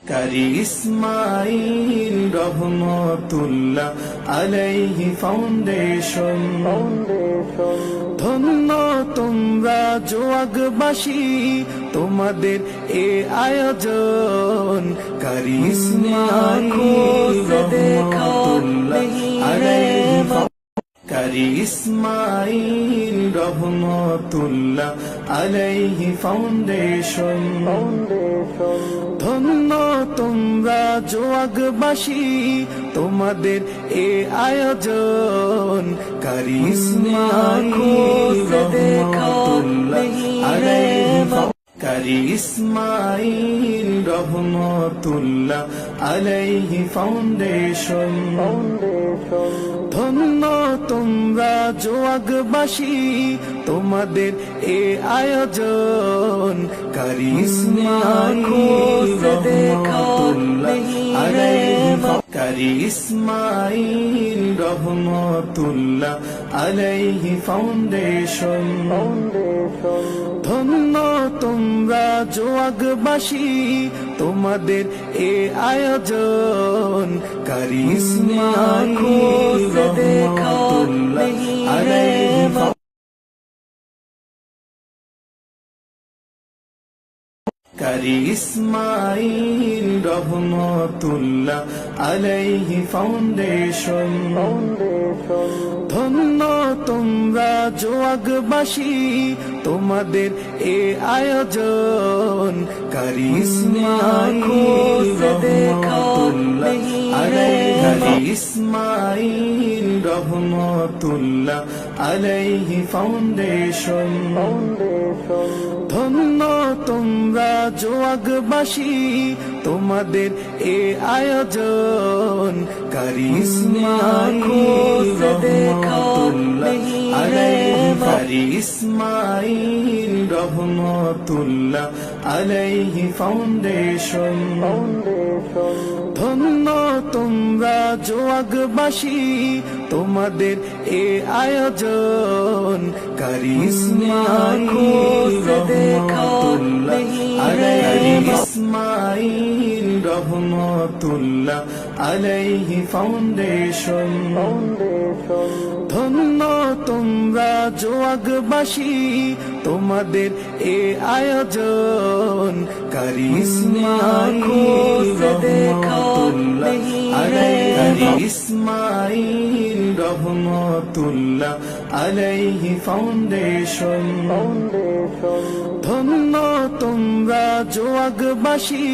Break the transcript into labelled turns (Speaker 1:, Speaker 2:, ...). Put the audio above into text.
Speaker 1: কারি ইসমাইল রহমতুল্লাহ আলাইহি ফাউন্ডেশন। ধন্য তোমরা জোয়াগবাসী, তোমাদের এ আয়োজন। কারি ইসমাইল রহমতুল্লাহ আলাইহি কারি ইসমাইল রহমতুল্লাহ আলাইহি ফাউন্ডেশন। ধন্য তোমরা জোয়াগবাসী, তোমাদের এ আয়োজন। কারি ইসমাইল রহমতুল্লাহ আলাইহি কারি ইসমাইল রহমতুল্লাহ আলাইহি ফাউন্ডেশন। ধন্য তোমরা জোয়াগবাসী, তোমাদের এ আয়োজন। কারি ইসমাইল রহমতুল্লাহ আলাইহি কারি ইসমাইল রহমতুল্লাহ আলাইহি ফাউন্ডেশন। ধন্য তোমরা জোয়াগবাসী, তোমাদের এ আয়োজন। কারি ইসমাইল রহমতুল্লাহ আলাইহি কারি ইসমাইল রহমতুল্লাহ আলাইহি ফাউন্ডেশন। ধন্য তোমরা জোয়াগবাসী, তোমাদের এ আয়োজন। কারি ইসমাইল রহমতুল্লাহ আলাইহি ইসমাইল রহমতুল্লাহ আলাইহি ফাউন্ডেশন। ধন্য তোমরা জোয়াগবাসী, তোমাদের এ আয়োজন। কারি ইসমাইল রহমতুল্লাহ আলাইহি কারি ইসমাইল রহমতুল্লাহ আলাইহি ফাউন্ডেশন। ধন্য তোমরা জোয়াগবাসী, তোমাদের এ আয়োজন। কারি ইসমাইল রহমতুল্লাহ আলাইহি ইসমাইল রহমতুল্লাহ আলাইহি ফাউন্ডেশন। ধন্য তোমরা জোয়াগবাসী, তোমাদের এ আয়োজন। কারি ইসমাইল রহমতুল্লাহ আলাইহি ইসমাইল রহমতুল্লাহ আলাইহি ফাউন্ডেশন। ধন্য তোমরা জোয়াগবাসী।